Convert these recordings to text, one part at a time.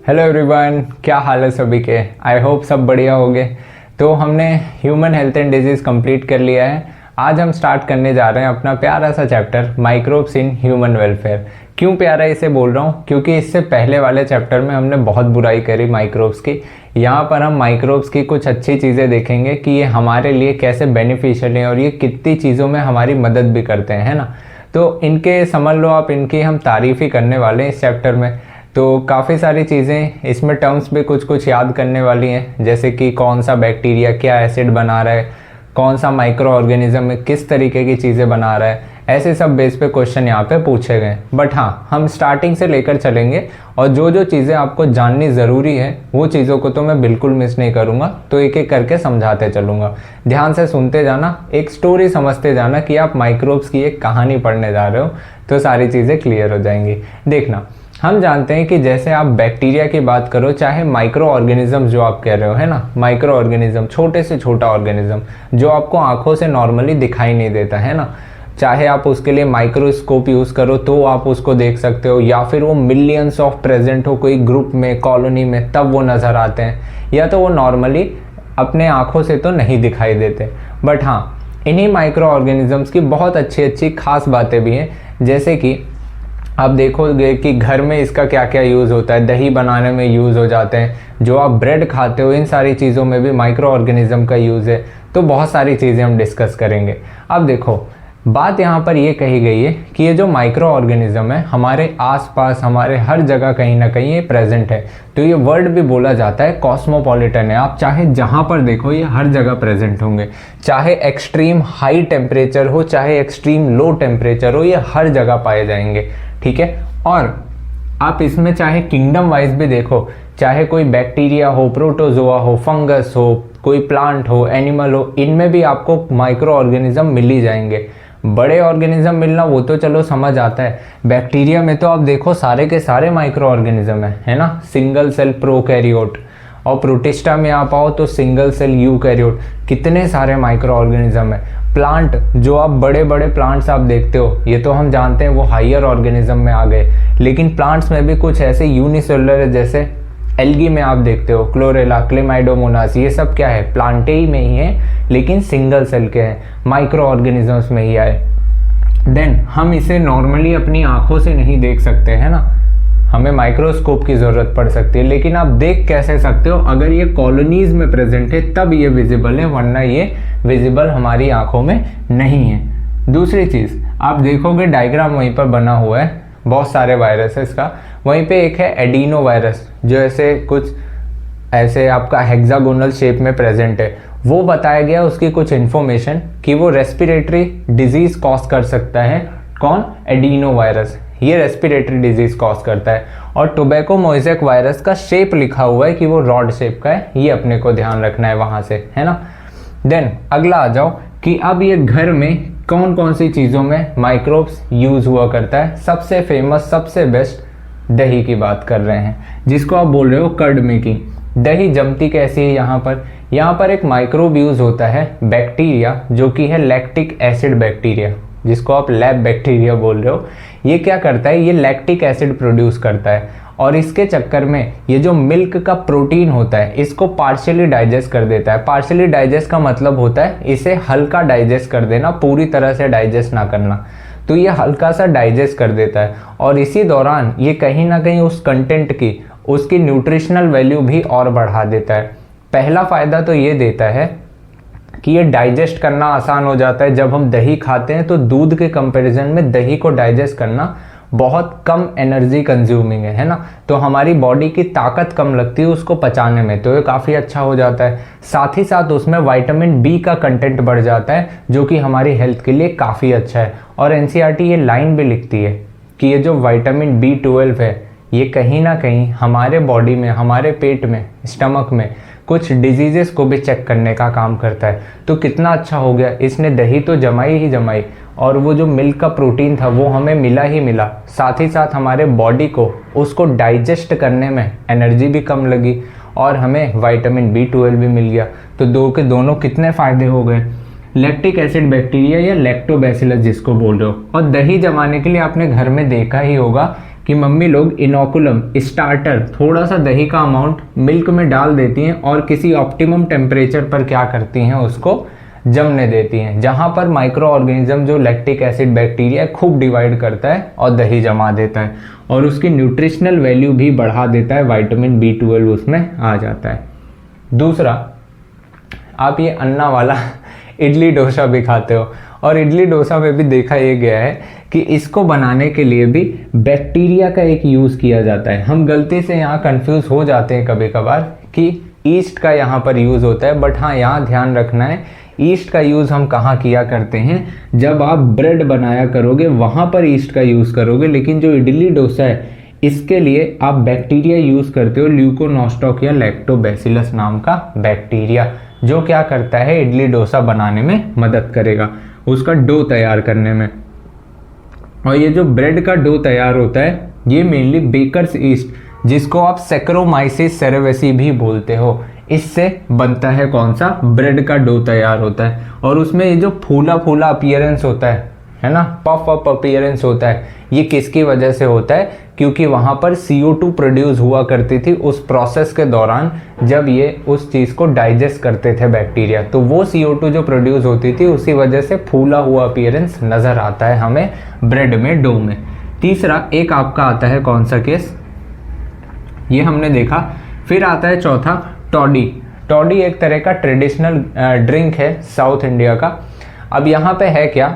Hello everyone, क्या हाल है सभी के। आई होप सब बढ़िया होंगे। तो हमने human health and disease complete कर लिया है। आज हम स्टार्ट करने जा रहे हैं अपना प्यारा सा chapter microbes in human welfare. क्यों प्यारा इसे बोल रहा हूँ, क्योंकि इससे पहले वाले चैप्टर में हमने बहुत बुराई करी माइक्रोब्स की। यहाँ पर हम माइक्रोब्स की कुछ अच्छी चीज़ें देखेंगे कि ये हमारे लिए कैसे बेनिफिशियल हैं और ये कितनी चीज़ों में हमारी मदद भी करते हैं, है ना। तो इनके समझ लो आप, इनकी हम तारीफ़ ही करने वाले हैं इस चैप्टर में। तो काफ़ी सारी चीज़ें इसमें टर्म्स भी कुछ कुछ याद करने वाली हैं, जैसे कि कौन सा बैक्टीरिया क्या एसिड बना रहा है, कौन सा माइक्रो ऑर्गेनिज्म में किस तरीके की चीज़ें बना रहा है, ऐसे सब बेस पे क्वेश्चन यहाँ पे पूछे गए। बट हाँ, हम स्टार्टिंग से लेकर चलेंगे और जो जो चीज़ें आपको जाननी ज़रूरी है वो चीज़ों को तो मैं बिल्कुल मिस नहीं करूँगा। तो एक एक करके समझाते चलूँगा, ध्यान से सुनते जाना, एक स्टोरी समझते जाना कि आप माइक्रोब्स की एक कहानी पढ़ने जा रहे हो, तो सारी चीज़ें क्लियर हो जाएंगी। देखना, हम जानते हैं कि जैसे आप बैक्टीरिया की बात करो, चाहे माइक्रो ऑर्गेनिज्म जो आप कह रहे हो, है ना, माइक्रो ऑर्गेनिज्म छोटे से छोटा ऑर्गेनिज्म जो आपको आंखों से नॉर्मली दिखाई नहीं देता, है ना, चाहे आप उसके लिए माइक्रोस्कोप यूज़ करो तो आप उसको देख सकते हो, या फिर वो मिलियंस ऑफ प्रेजेंट हो कोई ग्रुप में, कॉलोनी में, तब वो नज़र आते हैं, या तो वो नॉर्मली अपने आंखों से तो नहीं दिखाई देते। बट हाँ, इन्हीं माइक्रो ऑर्गेनिजम्स की बहुत अच्छी अच्छी खास बातें भी हैं, जैसे कि आप देखोगे कि घर में इसका क्या क्या यूज़ होता है। दही बनाने में यूज़ हो जाते हैं, जो आप ब्रेड खाते हो, इन सारी चीज़ों में भी माइक्रो ऑर्गेनिज्म का यूज़ है। तो बहुत सारी चीज़ें हम डिस्कस करेंगे। अब देखो, बात यहाँ पर ये कही गई है कि ये जो माइक्रो ऑर्गेनिज्म है हमारे आसपास, हमारे हर जगह कहीं ना कहीं ये प्रेजेंट है। तो ये वर्ड भी बोला जाता है कॉस्मोपॉलिटन है। आप चाहे जहाँ पर देखो ये हर जगह प्रेजेंट होंगे, चाहे एक्सट्रीम हाई टेम्परेचर हो, चाहे एक्सट्रीम लो टेम्परेचर हो, ये हर जगह पाए जाएंगे, ठीक है। और आप इसमें चाहे किंगडम वाइज भी देखो, चाहे कोई बैक्टीरिया हो, प्रोटोजोआ हो, फंगस हो, कोई प्लांट हो, एनिमल हो, इनमें भी आपको माइक्रो ऑर्गेनिज्म मिल ही जाएंगे। बड़े ऑर्गेनिज्म मिलना वो तो चलो समझ आता है, बैक्टीरिया में तो आप देखो सारे के सारे माइक्रो ऑर्गेनिज्म है ना, सिंगल सेल प्रोकैरियोट। और प्रोटिस्टा में आप आओ तो सिंगल सेल यूकैरियोट, कितने सारे माइक्रो ऑर्गेनिज्म है। प्लांट, जो आप बड़े बड़े प्लांट्स आप देखते हो, ये तो हम जानते हैं वो हायर ऑर्गेनिज्म में आ गए, लेकिन प्लांट्स में भी कुछ ऐसे यूनिसेलुलर है, जैसे एल्गी में आप देखते हो क्लोरेला, क्लेमाइडोमोनास, ये सब क्या है, प्लांटे ही में ही है, लेकिन सिंगल सेल के हैं, माइक्रो ऑर्गेनिजम्स में ही आए। देन हम इसे नॉर्मली अपनी आंखों से नहीं देख सकते, है ना, हमें माइक्रोस्कोप की ज़रूरत पड़ सकती है। लेकिन आप देख कैसे सकते हो, अगर ये कॉलोनीज में प्रेजेंट है तब ये विजिबल है, वरना ये विजिबल हमारी आंखों में नहीं है। दूसरी चीज़ आप देखोगे, डायग्राम वहीं पर बना हुआ है बहुत सारे वायरसेस का, वहीं पे एक है एडिनो वायरस, जो ऐसे कुछ ऐसे आपका हेक्सागोनल शेप में प्रेजेंट है। वो बताया गया उसकी कुछ इन्फॉर्मेशन कि वो रेस्पिरेटरी डिजीज कॉज कर सकता है। कौन? एडिनो वायरस, ये रेस्पिरेटरी डिजीज कॉज करता है। और टोबैको मोज़ेक वायरस का शेप लिखा हुआ है कि वो रॉड शेप का है, ये अपने को ध्यान रखना है वहाँ से, है ना। देन अगला आ जाओ कि अब ये घर में कौन कौन सी चीज़ों में माइक्रोब्स यूज़ हुआ करता है। सबसे फेमस, सबसे बेस्ट दही की बात कर रहे हैं, जिसको आप बोल रहे हो कर्ड मेकिंग। दही जमती कैसी है यहाँ पर एक माइक्रोब यूज़ होता है, बैक्टीरिया, जो कि है लैक्टिक एसिड बैक्टीरिया, जिसको आप लैब बैक्टीरिया बोल रहे हो। ये क्या करता है, ये लैक्टिक एसिड प्रोड्यूस करता है, और इसके चक्कर में ये जो मिल्क का प्रोटीन होता है इसको पार्शियली डाइजेस्ट कर देता है। पार्शियली डाइजेस्ट का मतलब होता है इसे हल्का डाइजेस्ट कर देना, पूरी तरह से डाइजेस्ट ना करना। तो ये हल्का सा डाइजेस्ट कर देता है, और इसी दौरान ये कहीं ना कहीं उस कंटेंट की, उसकी न्यूट्रिशनल वैल्यू भी और बढ़ा देता है। पहला फ़ायदा तो ये देता है कि ये डाइजेस्ट करना आसान हो जाता है। जब हम दही खाते हैं तो दूध के कंपैरिजन में दही को डाइजेस्ट करना बहुत कम एनर्जी कंज्यूमिंग है ना, तो हमारी बॉडी की ताकत कम लगती है उसको पचाने में, तो ये काफ़ी अच्छा हो जाता है। साथ ही साथ उसमें विटामिन बी का कंटेंट बढ़ जाता है, जो कि हमारी हेल्थ के लिए काफ़ी अच्छा है। और एनसीईआरटी ये लाइन भी लिखती है कि ये जो विटामिन B12 है, ये कहीं ना कहीं हमारे बॉडी में, हमारे पेट में, स्टमक में कुछ डिजीजेस को भी चेक करने का काम करता है। तो कितना अच्छा हो गया, इसने दही तो जमाई ही जमाई, और वो जो मिल्क का प्रोटीन था वो हमें मिला ही मिला, साथ ही साथ हमारे बॉडी को उसको डाइजेस्ट करने में एनर्जी भी कम लगी, और हमें विटामिन B12 भी मिल गया। तो दो के दोनों कितने फ़ायदे हो गए। लैक्टिक एसिड बैक्टीरिया या लैक्टोबैसिलस जिसको बोल रहे हो। और दही जमाने के लिए आपने घर में देखा ही होगा कि मम्मी लोग इनोकुलम स्टार्टर थोड़ा सा दही का अमाउंट मिल्क में डाल देती हैं और किसी ऑप्टिमम टेम्परेचर पर क्या करती हैं, उसको जमने देती हैं, जहाँ पर माइक्रो ऑर्गेनिज्म जो लैक्टिक एसिड बैक्टीरिया खूब डिवाइड करता है और दही जमा देता है और उसकी न्यूट्रिशनल वैल्यू भी बढ़ा देता है, विटामिन B12 उसमें आ जाता है। दूसरा, आप ये अन्ना वाला इडली डोसा भी खाते हो और इडली डोसा में भी देखा ये गया है कि इसको बनाने के लिए भी बैक्टीरिया का एक यूज़ किया जाता है। हम गलती से यहाँ कंफ्यूज हो जाते हैं कभी कभार कि ईस्ट का यहाँ पर यूज़ होता है, बट हाँ यहाँ ध्यान रखना है ईस्ट का यूज़ हम कहाँ किया करते हैं, जब आप ब्रेड बनाया करोगे वहाँ पर ईस्ट का यूज़ करोगे, लेकिन जो इडली डोसा है इसके लिए आप बैक्टीरिया यूज़ करते हो, ल्यूकोनोस्टॉक या लैक्टोबैसिलस नाम का बैक्टीरिया, जो क्या करता है इडली डोसा बनाने में मदद करेगा, उसका डो तैयार करने में। और ये जो ब्रेड का डो तैयार होता है ये मेनली बेकर्स ईस्ट, जिसको आप सैक्रोमाइसिस सेरेवेसी भी बोलते हो, इससे बनता है कौन सा, ब्रेड का डो तैयार होता है। और उसमें ये जो फूला फूला अपीयरेंस होता है ना, पफ अप अपीयरेंस होता है, ये किसकी वजह से होता है, क्योंकि वहाँ पर CO2 प्रोड्यूस हुआ करती थी उस प्रोसेस के दौरान जब ये उस चीज़ को डाइजेस्ट करते थे बैक्टीरिया, तो वो CO2 जो प्रोड्यूस होती थी उसी वजह से फूला हुआ अपीयरेंस नज़र आता है हमें ब्रेड में, डो में। तीसरा एक आपका आता है कौन सा केस, ये हमने देखा। फिर आता है चौथा टॉडी। टॉडी एक तरह का ट्रेडिशनल ड्रिंक है साउथ इंडिया का। अब यहाँ पे है क्या,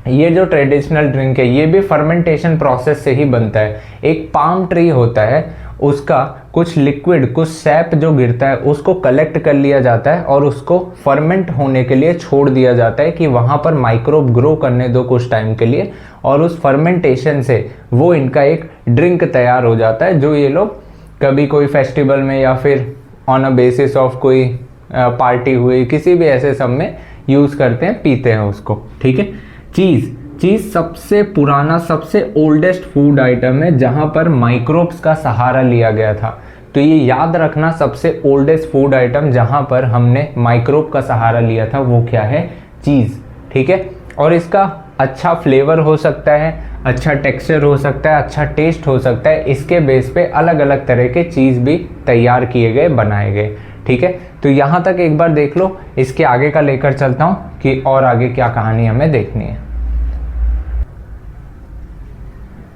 ये जो ट्रेडिशनल ड्रिंक है ये भी फर्मेंटेशन प्रोसेस से ही बनता है। एक पाम ट्री होता है, उसका कुछ लिक्विड, कुछ सैप जो गिरता है उसको कलेक्ट कर लिया जाता है और उसको फर्मेंट होने के लिए छोड़ दिया जाता है कि वहाँ पर माइक्रोब ग्रो करने दो कुछ टाइम के लिए, और उस फर्मेंटेशन से वो इनका एक ड्रिंक तैयार हो जाता है, जो ये लोग कभी कोई फेस्टिवल में या फिर ऑन अ बेसिस ऑफ कोई पार्टी हुई किसी भी ऐसे सब में यूज़ करते हैं, पीते हैं उसको। ठीक है। चीज़ सबसे पुराना, सबसे ओल्डेस्ट फूड आइटम है जहाँ पर माइक्रोब्स का सहारा लिया गया था। तो ये याद रखना, सबसे ओल्डेस्ट फूड आइटम जहाँ पर हमने माइक्रोब का सहारा लिया था वो क्या है, चीज़। ठीक है। और इसका अच्छा फ्लेवर हो सकता है, अच्छा टेक्सचर हो सकता है, अच्छा टेस्ट हो सकता है, इसके बेस पे अलग अलग तरह के चीज़ भी तैयार किए गए, बनाए गए। ठीक है। तो यहाँ तक एक बार देख लो, इसके आगे का लेकर चलता हूँ कि और आगे क्या कहानी हमें देखनी है।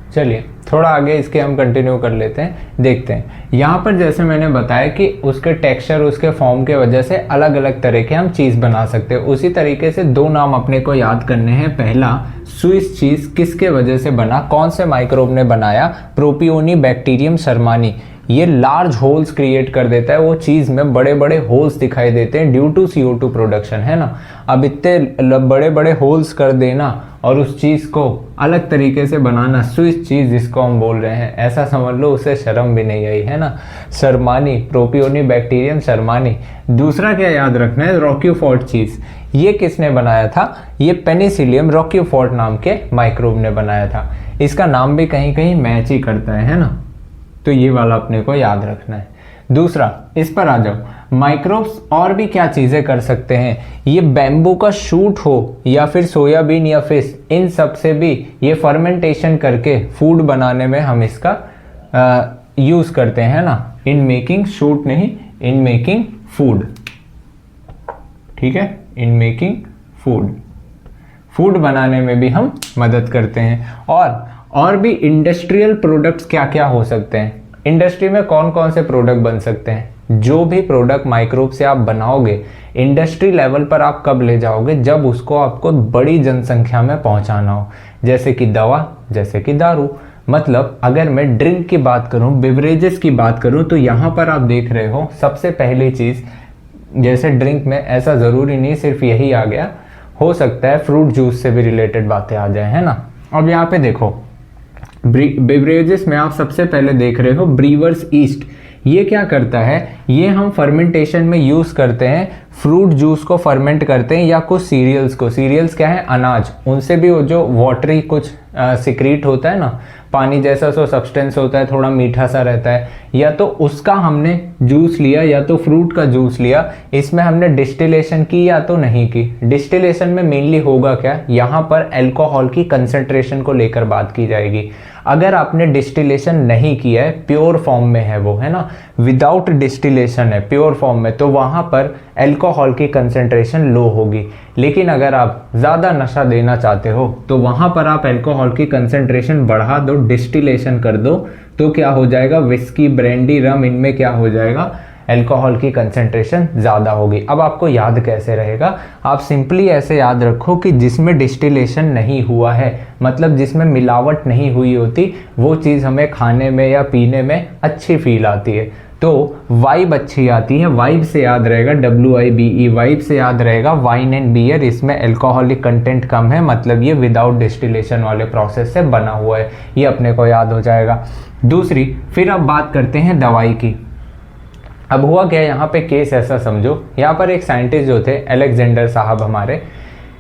चलिए थोड़ा आगे इसके हम कंटिन्यू कर लेते हैं, देखते हैं। यहाँ पर जैसे मैंने बताया कि उसके टेक्सचर, उसके फॉर्म के वजह से अलग अलग तरह के हम चीज़ बना सकते हैं। उसी तरीके से दो नाम अपने को याद करने हैं। पहला, स्विस चीज़ किसके वजह से बना, कौन से माइक्रोब ने बनाया, प्रोपियोनी बैक्टीरियम शर्मानी। ये लार्ज होल्स क्रिएट कर देता है, वो चीज़ में बड़े बड़े होल्स दिखाई देते हैं ड्यू टू CO2 प्रोडक्शन, है ना। अब इतने बड़े बड़े होल्स कर देना और उस चीज़ को अलग तरीके से बनाना, स्विस चीज़ जिसको हम बोल रहे हैं, ऐसा समझ लो उसे शर्म भी नहीं आई, है ना। शर्मानी, प्रोपियोनी बैक्टीरियम शर्मानी। दूसरा क्या याद रखना है, रॉक्यूफोर्ट चीज़। ये किसने बनाया था, ये पेनिसिलियम रॉक्यूफोर्ट नाम के माइक्रोब ने बनाया था। इसका नाम भी कहीं कहीं मैच ही करता है ना। तो ये वाला अपने को याद रखना है। दूसरा, इस पर आ जाओ, माइक्रोब्स और भी क्या चीज़ें कर सकते हैं। ये बैम्बू का शूट हो या फिर सोयाबीन या फिश, इन सब से भी ये फर्मेंटेशन करके फूड बनाने में हम इसका यूज़ करते हैं ना। इन मेकिंग शूट नहीं, इन मेकिंग फूड। ठीक है, इन मेकिंग फूड, फूड बनाने में भी हम मदद करते हैं। और भी इंडस्ट्रियल प्रोडक्ट्स क्या क्या हो सकते हैं। इंडस्ट्री में कौन कौन से प्रोडक्ट बन सकते हैं। जो भी प्रोडक्ट माइक्रोब से आप बनाओगे, इंडस्ट्री लेवल पर आप कब ले जाओगे, जब उसको आपको बड़ी जनसंख्या में पहुंचाना हो, जैसे कि दवा, जैसे कि दारू। मतलब अगर मैं ड्रिंक की बात करूं, बिवरेजेस की बात करूं, तो यहाँ पर आप देख रहे हो सबसे पहली चीज़, जैसे ड्रिंक में ऐसा ज़रूरी नहीं सिर्फ यही आ गया, हो सकता है फ्रूट जूस से भी रिलेटेड बातें आ जाए, है ना। अब यहाँ पे देखो, बेवरेजेस में आप सबसे पहले देख रहे हो ब्रीवर्स ईस्ट। ये क्या करता है, ये हम फर्मेंटेशन में यूज़ करते हैं, फ्रूट जूस को फर्मेंट करते हैं या कुछ सीरियल्स को। सीरियल्स क्या है, अनाज, उनसे भी वो जो वाटरी कुछ सिक्रीट होता है ना, पानी जैसा सो सब्सटेंस होता है, थोड़ा मीठा सा रहता है, या तो उसका हमने जूस लिया या तो फ्रूट का जूस लिया। इसमें हमने डिस्टिलेशन की या तो नहीं की। डिस्टिलेशन में मेनली होगा क्या, यहाँ पर अल्कोहल की कंसंट्रेशन को लेकर बात की जाएगी। अगर आपने डिस्टिलेशन नहीं किया है, प्योर फॉर्म में है वो, है ना, विदाउट डिस्टिलेशन है प्योर फॉर्म में, तो वहाँ पर अल्कोहल की कंसेंट्रेशन लो होगी। लेकिन अगर आप ज़्यादा नशा देना चाहते हो तो वहाँ पर आप अल्कोहल की कंसेंट्रेशन बढ़ा दो, डिस्टिलेशन कर दो, तो क्या हो जाएगा, विस्की, ब्रांडी, रम, इनमें क्या हो जाएगा, अल्कोहल की कंसेंट्रेशन ज़्यादा होगी। अब आपको याद कैसे रहेगा, आप सिंपली ऐसे याद रखो कि जिसमें डिस्टिलेशन नहीं हुआ है, मतलब जिसमें मिलावट नहीं हुई होती, वो चीज़ हमें खाने में या पीने में अच्छी फील आती है, तो वाइब अच्छी आती है। वाइब से याद रहेगा, WIBE, वाइब से याद रहेगा वाइन एंड बियर, इसमें अल्कोहलिक कंटेंट कम है, मतलब ये विदाउट डिस्टिलेशन वाले प्रोसेस से बना हुआ है, ये अपने को याद हो जाएगा। दूसरी, फिर अब बात करते हैं दवाई की। अब हुआ क्या, यहाँ पे केस ऐसा समझो, यहाँ पर एक साइंटिस्ट जो थे अलेक्जेंडर साहब हमारे,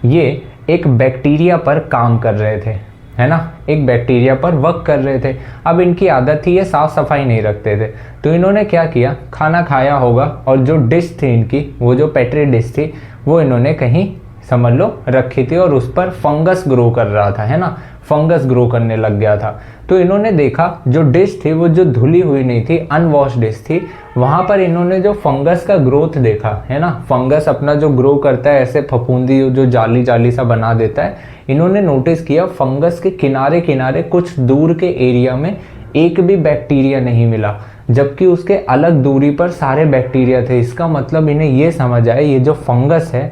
ये एक बैक्टीरिया पर काम कर रहे थे, है ना, एक बैक्टीरिया पर वर्क कर रहे थे। अब इनकी आदत थी, ये साफ़ सफाई नहीं रखते थे, तो इन्होंने क्या किया, खाना खाया होगा और जो डिश थी इनकी, वो जो पेट्री डिश थी, वो इन्होंने कहीं समझ लो रखी थी और उस पर फंगस ग्रो कर रहा था, है ना, फंगस ग्रो करने लग गया था। तो इन्होंने देखा जो डिश थी वो जो धुली हुई नहीं थी, अनवॉश डिश थी, वहाँ पर इन्होंने जो फंगस का ग्रोथ देखा, है ना, फंगस अपना जो ग्रो करता है ऐसे फफूंदी जो जाली जाली सा बना देता है, इन्होंने नोटिस किया फंगस के किनारे किनारे कुछ दूर के एरिया में एक भी बैक्टीरिया नहीं मिला, जबकि उसके अलग दूरी पर सारे बैक्टीरिया थे। इसका मतलब इन्हें ये समझ आया, ये जो फंगस है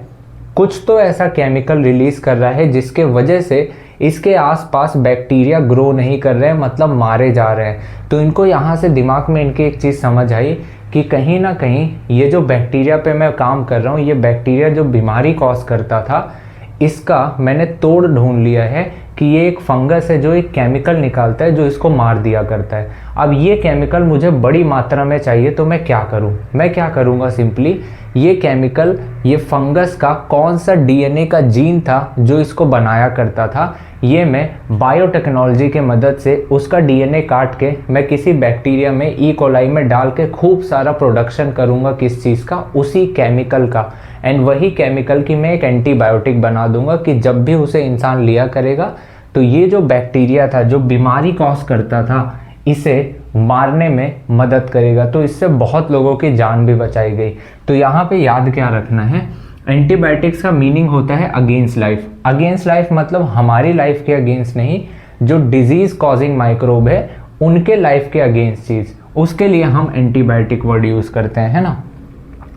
कुछ तो ऐसा केमिकल रिलीज कर रहा है जिसके वजह से इसके आसपास बैक्टीरिया ग्रो नहीं कर रहे हैं, मतलब मारे जा रहे हैं। तो इनको यहाँ से दिमाग में इनके एक चीज़ समझ आई कि कहीं ना कहीं ये जो बैक्टीरिया पे मैं काम कर रहा हूँ, ये बैक्टीरिया जो बीमारी कॉज करता था, इसका मैंने तोड़ ढूंढ लिया है कि ये एक फंगस है जो एक केमिकल निकालता है जो इसको मार दिया करता है। अब ये केमिकल मुझे बड़ी मात्रा में चाहिए, तो मैं क्या करूं, मैं क्या करूंगा, सिंपली ये केमिकल, ये फंगस का कौन सा DNA का जीन था जो इसको बनाया करता था, ये मैं बायोटेक्नोलॉजी के मदद से उसका DNA काट के मैं किसी बैक्टीरिया में, ई कोलाई में डाल के खूब सारा प्रोडक्शन करूंगा, किस चीज़ का, उसी केमिकल का, एंड वही केमिकल की मैं एक एंटीबायोटिक बना दूंगा कि जब भी उसे इंसान लिया करेगा तो ये जो बैक्टीरिया था जो बीमारी कॉज करता था, इसे मारने में मदद करेगा। तो इससे बहुत लोगों की जान भी बचाई गई। तो यहाँ पे याद क्या रखना है, एंटीबायोटिक्स का मीनिंग होता है अगेंस्ट लाइफ। अगेंस्ट लाइफ मतलब हमारी लाइफ के अगेंस्ट नहीं, जो डिजीज कॉजिंग माइक्रोब है उनके लाइफ के अगेंस्ट चीज़, उसके लिए हम एंटीबायोटिक वर्ड यूज़ करते हैं, है ना।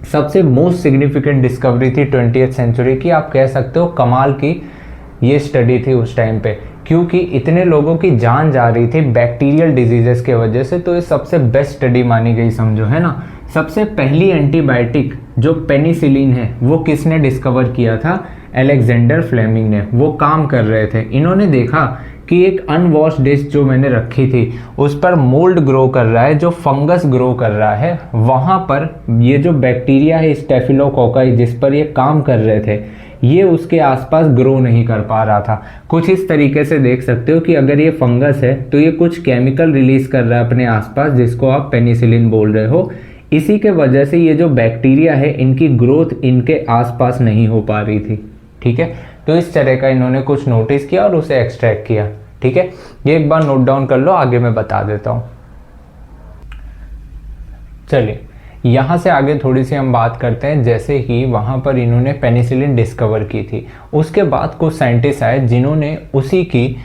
सबसे मोस्ट सिग्निफिकेंट डिस्कवरी थी 20th सेंचुरी की, आप कह सकते हो कमाल की ये स्टडी थी उस टाइम पे, क्योंकि इतने लोगों की जान जा रही थी बैक्टीरियल डिजीजेस के वजह से, तो ये सबसे बेस्ट स्टडी मानी गई, समझो, है ना। सबसे पहली एंटीबायोटिक जो पेनिसिलिन है वो किसने डिस्कवर किया था, अलेक्जेंडर फ्लेमिंग ने। वो काम कर रहे थे, इन्होंने देखा कि एक अनवॉश डिश जो मैंने रखी थी उस पर मोल्ड ग्रो कर रहा है, जो फंगस ग्रो कर रहा है, वहाँ पर ये जो बैक्टीरिया है स्टेफिलोकोकाई जिस पर ये काम कर रहे थे, ये उसके आसपास ग्रो नहीं कर पा रहा था। कुछ इस तरीके से देख सकते हो कि अगर ये फंगस है तो ये कुछ केमिकल रिलीज कर रहा है अपने आसपास जिसको आप पेनिसिलिन बोल रहे हो, इसी के वजह से ये जो बैक्टीरिया है इनकी ग्रोथ इनके आसपास नहीं हो पा रही थी, ठीक है। तो इस तरह का इन्होंने कुछ नोटिस किया और उसे एक्सट्रैक्ट किया, ठीक है। ये एक बार नोट डाउन कर लो, आगे मैं बता देता हूँ। चलिए यहाँ से आगे थोड़ी सी हम बात करते हैं। जैसे ही वहाँ पर इन्होंने पेनिसिलिन डिस्कवर की थी, उसके बाद कुछ साइंटिस्ट आए जिन्होंने उसी की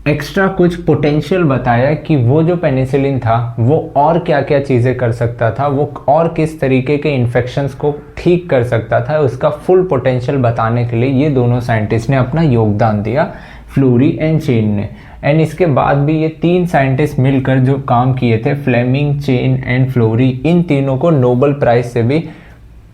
एक्स्ट्रा कुछ पोटेंशियल बताया कि वो जो पेनिसिलिन था वो और क्या क्या चीज़ें कर सकता था, वो और किस तरीके के इन्फेक्शंस को ठीक कर सकता था, उसका फुल पोटेंशियल बताने के लिए ये दोनों साइंटिस्ट ने अपना योगदान दिया, फ्लोरी एंड चेन ने। एंड इसके बाद भी ये तीन साइंटिस्ट मिलकर जो काम किए थे, फ्लेमिंग, चेन एंड फ्लोरी, इन तीनों को नोबेल प्राइज से भी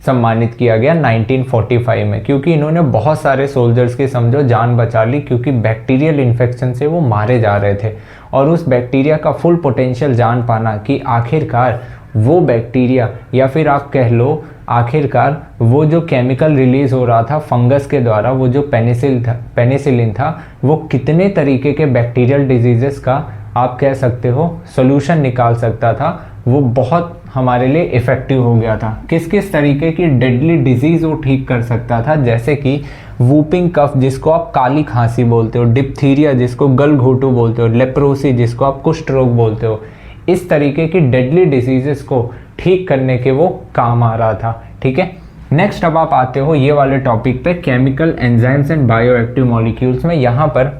सम्मानित किया गया 1945 में, क्योंकि इन्होंने बहुत सारे सोल्जर्स की समझो जान बचा ली, क्योंकि बैक्टीरियल इन्फेक्शन से वो मारे जा रहे थे। और उस बैक्टीरिया का फुल पोटेंशियल जान पाना कि आखिरकार वो बैक्टीरिया, या फिर आप कह लो आखिरकार वो जो केमिकल रिलीज हो रहा था फंगस के द्वारा, वो जो पेनिसिलिन था, वो कितने तरीके के बैक्टीरियल डिजीजेस का आप कह सकते हो सोल्यूशन निकाल सकता था, वो बहुत हमारे लिए इफ़ेक्टिव हो गया था। किस किस तरीके की डेडली डिजीज़ वो ठीक कर सकता था, जैसे कि वूपिंग कफ जिसको आप काली खांसी बोलते हो, डिप्थीरिया जिसको गलघोटू बोलते हो, लेप्रोसी जिसको आप कुष्ठ रोग बोलते हो, इस तरीके की डेडली डिसीजेस को ठीक करने के वो काम आ रहा था। ठीक है, नेक्स्ट अब आप आते हो ये वाले टॉपिक पे, chemical enzymes and bioactive molecules में। यहाँ पर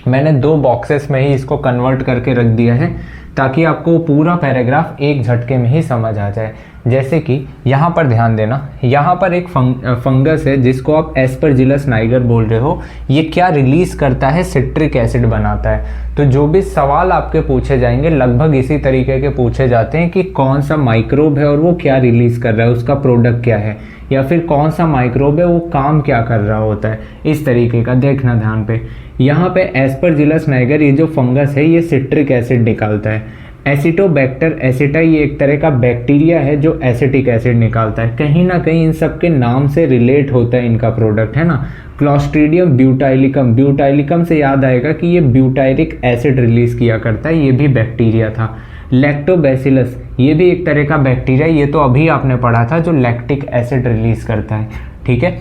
मैंने 2 बॉक्सेस में ही इसको कन्वर्ट करके रख दिया है ताकि आपको पूरा पैराग्राफ एक झटके में ही समझ आ जाए। जैसे कि यहाँ पर ध्यान देना, यहाँ पर एक फंगस है जिसको आप एस्परजिलस नाइगर बोल रहे हो। ये क्या रिलीज करता है? सिट्रिक एसिड बनाता है। तो जो भी सवाल आपके पूछे जाएंगे लगभग इसी तरीके के पूछे जाते हैं कि कौन सा माइक्रोब है और वो क्या रिलीज कर रहा है, उसका प्रोडक्ट क्या है, या फिर कौन सा माइक्रोब है वो काम क्या कर रहा होता है, इस तरीके का देखना ध्यान पे। यहाँ पे एस्परजिलस नाइगर ये जो फंगस है ये सिट्रिक एसिड निकालता है। एसिटोबैक्टर एसिटाई ये एक तरह का बैक्टीरिया है जो एसिटिक एसिड निकालता है। कहीं ना कहीं इन सब के नाम से रिलेट होता है इनका प्रोडक्ट, है ना। क्लॉस्ट्रीडियम ब्यूटाइलिकम, ब्यूटाइलिकम से याद आएगा कि ये ब्यूटाइरिक एसिड रिलीज किया करता है, ये भी बैक्टीरिया था। लैक्टोबैसिलस ये भी एक तरह का बैक्टीरिया, ये तो अभी आपने पढ़ा था, जो लैक्टिक एसिड रिलीज करता है। ठीक है,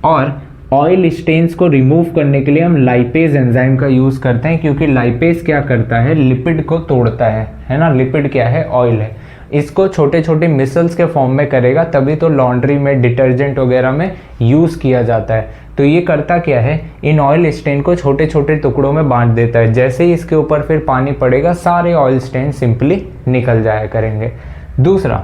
और ऑयल स्टेन्स को रिमूव करने के लिए हम लाइपेज एंजाइम का यूज़ करते हैं, क्योंकि लाइपेज क्या करता है? लिपिड को तोड़ता है ना। लिपिड क्या है? ऑयल है। इसको छोटे छोटे मिसल्स के फॉर्म में करेगा, तभी तो लॉन्ड्री में, डिटर्जेंट वगैरह में यूज़ किया जाता है। तो ये करता क्या है? इन ऑयल स्टेन को छोटे छोटे टुकड़ों में बांट देता है। जैसे ही इसके ऊपर फिर पानी पड़ेगा सारे ऑयल स्टेन सिंपली निकल जाया करेंगे। दूसरा,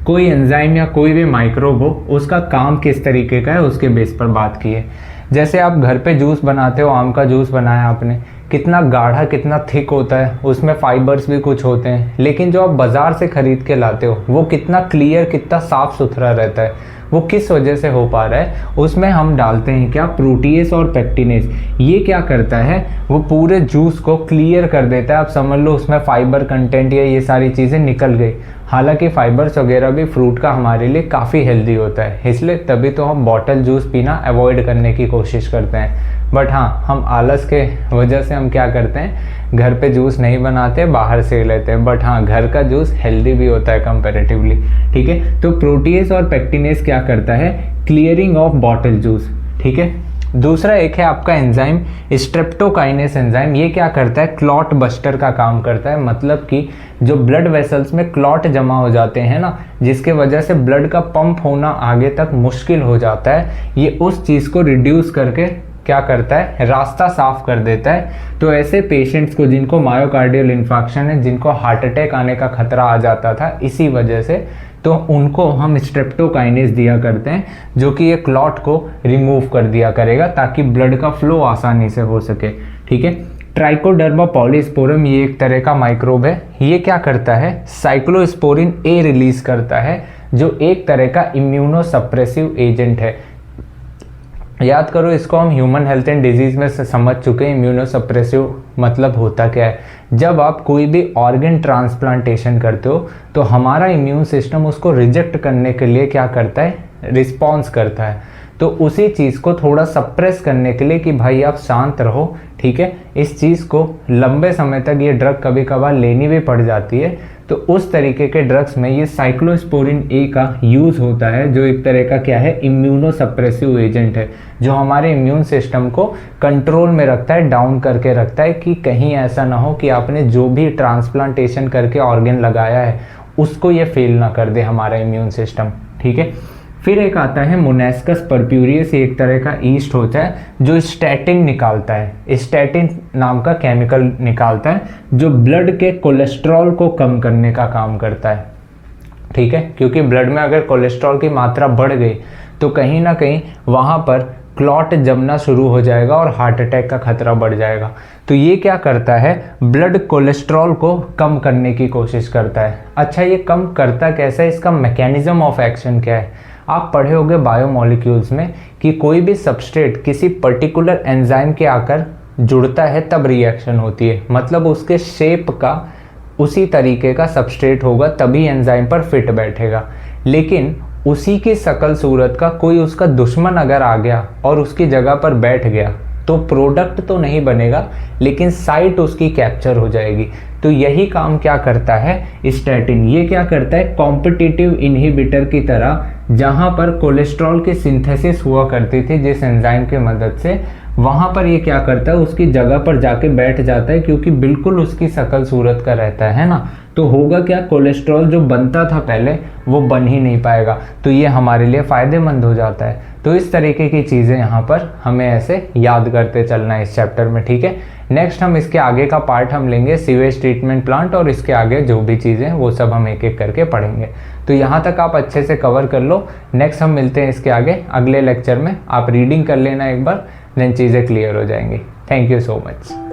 कोई एंजाइम या कोई भी माइक्रोब हो, उसका काम किस तरीके का है उसके बेस पर बात की है। जैसे आप घर पे जूस बनाते हो, आम का जूस बनाया आपने, कितना गाढ़ा कितना थिक होता है, उसमें फाइबर्स भी कुछ होते हैं। लेकिन जो आप बाज़ार से ख़रीद के लाते हो वो कितना क्लियर, कितना साफ़ सुथरा रहता है। वो किस वजह से हो पा रहा है? उसमें हम डालते हैं क्या? प्रोटीएस और पेक्टिनेस। ये क्या करता है? वो पूरे जूस को क्लियर कर देता है। आप समझ लो उसमें फाइबर कंटेंट या ये सारी चीज़ें निकल गई। हालांकि फाइबर्स वगैरह भी फ्रूट का हमारे लिए काफ़ी हेल्दी होता है, इसलिए तभी तो हम बॉटल जूस पीना अवॉइड करने की कोशिश करते हैं। बट हाँ, हम आलस के वजह से हम क्या करते हैं, घर पे जूस नहीं बनाते, बाहर से लेते हैं। बट हाँ, घर का जूस हेल्दी भी होता है कंपैरेटिवली। ठीक है, तो प्रोटीएस और पेक्टिनेस क्या करता है? Clearing of bottle juice. ठीक है, दूसरा एक है आपका एंजाइम स्ट्रेप्टोकाइनेस एंजाइम। ये क्या करता है? क्लॉट बस्टर का काम करता है। मतलब कि जो ब्लड वेसल्स में क्लॉट जमा हो जाते हैं ना, जिसके वजह से ब्लड का पंप होना आगे तक मुश्किल हो जाता है, ये उस चीज़ को रिड्यूस करके क्या करता है? रास्ता साफ कर देता है। तो ऐसे पेशेंट्स को जिनको मायोकार्डियल इन्फार्क्शन है, जिनको हार्ट अटैक आने का खतरा आ जाता था इसी वजह से, तो उनको हम स्ट्रेप्टोकाइनेस दिया करते हैं, जो कि ये क्लॉट को रिमूव कर दिया करेगा ताकि ब्लड का फ्लो आसानी से हो सके। ठीक है, ट्राइकोडर्मा पॉलीस्पोरम ये एक तरह का माइक्रोब है। ये क्या करता है? साइक्लोस्पोरिन ए रिलीज करता है, जो एक तरह का इम्यूनोसप्रेसिव एजेंट है। याद करो, इसको हम ह्यूमन हेल्थ एंड डिजीज में से समझ चुके हैं। इम्यूनोसप्रेसिव मतलब होता क्या है? जब आप कोई भी ऑर्गन ट्रांसप्लांटेशन करते हो तो हमारा इम्यून सिस्टम उसको रिजेक्ट करने के लिए क्या करता है? रिस्पॉन्स करता है। तो उसी चीज़ को थोड़ा सप्रेस करने के लिए कि भाई आप शांत रहो, ठीक है, इस चीज़ को लंबे समय तक ये ड्रग कभी कभार लेनी भी पड़ जाती है। तो उस तरीके के ड्रग्स में ये साइक्लोस्पोरिन ए का यूज़ होता है, जो एक तरह का क्या है? इम्यूनोसप्रेसिव एजेंट है, जो हमारे इम्यून सिस्टम को कंट्रोल में रखता है, डाउन करके रखता है कि कहीं ऐसा ना हो कि आपने जो भी ट्रांसप्लांटेशन करके ऑर्गन लगाया है उसको ये फेल ना कर दे हमारा इम्यून सिस्टम। ठीक है, फिर एक आता है मोनेस्कस परप्यूरियस। एक तरह का ईस्ट होता है जो स्टैटिन निकालता है। स्टैटिन नाम का केमिकल निकालता है जो ब्लड के कोलेस्ट्रॉल को कम करने का काम करता है। ठीक है, क्योंकि ब्लड में अगर कोलेस्ट्रॉल की मात्रा बढ़ गई तो कहीं ना कहीं वहाँ पर क्लॉट जमना शुरू हो जाएगा और हार्ट अटैक का खतरा बढ़ जाएगा। तो ये क्या करता है? ब्लड कोलेस्ट्रॉल को कम करने की कोशिश करता है। अच्छा, ये कम करता कैसे है? इसका मैकेनिज्म ऑफ एक्शन क्या है? आप पढ़े होंगे बायोमोलिक्यूल्स में कि कोई भी सबस्ट्रेट किसी पर्टिकुलर एंजाइम के आकर जुड़ता है तब रिएक्शन होती है। मतलब उसके शेप का उसी तरीके का सबस्ट्रेट होगा तभी एंजाइम पर फिट बैठेगा। लेकिन उसी की शकल सूरत का कोई उसका दुश्मन अगर आ गया और उसकी जगह पर बैठ गया तो प्रोडक्ट तो नहीं बनेगा, लेकिन साइट उसकी कैप्चर हो जाएगी। तो यही काम क्या करता है स्टैटिन, ये क्या करता है कॉम्पिटिटिव इनहिबिटर की तरह, जहाँ पर कोलेस्ट्रॉल की सिंथेसिस हुआ करती थी जिस एंजाइम की मदद से, वहाँ पर ये क्या करता है उसकी जगह पर जाके बैठ जाता है, क्योंकि बिल्कुल उसकी शक्ल सूरत का रहता है ना। तो होगा क्या, कोलेस्ट्रॉल जो बनता था पहले वो बन ही नहीं पाएगा, तो ये हमारे लिए फ़ायदेमंद हो जाता है। तो इस तरीके की चीज़ें यहाँ पर हमें ऐसे याद करते चलना है इस चैप्टर में, ठीक है। नेक्स्ट हम इसके आगे का पार्ट हम लेंगे सीवेज ट्रीटमेंट प्लांट, और इसके आगे जो भी चीज़ें वो सब हम एक एक करके पढ़ेंगे। तो यहाँ तक आप अच्छे से कवर कर लो। नेक्स्ट हम मिलते हैं इसके आगे अगले लेक्चर में। आप रीडिंग कर लेना एक बार, देन चीज़ें क्लियर हो जाएंगी। Thank you so much.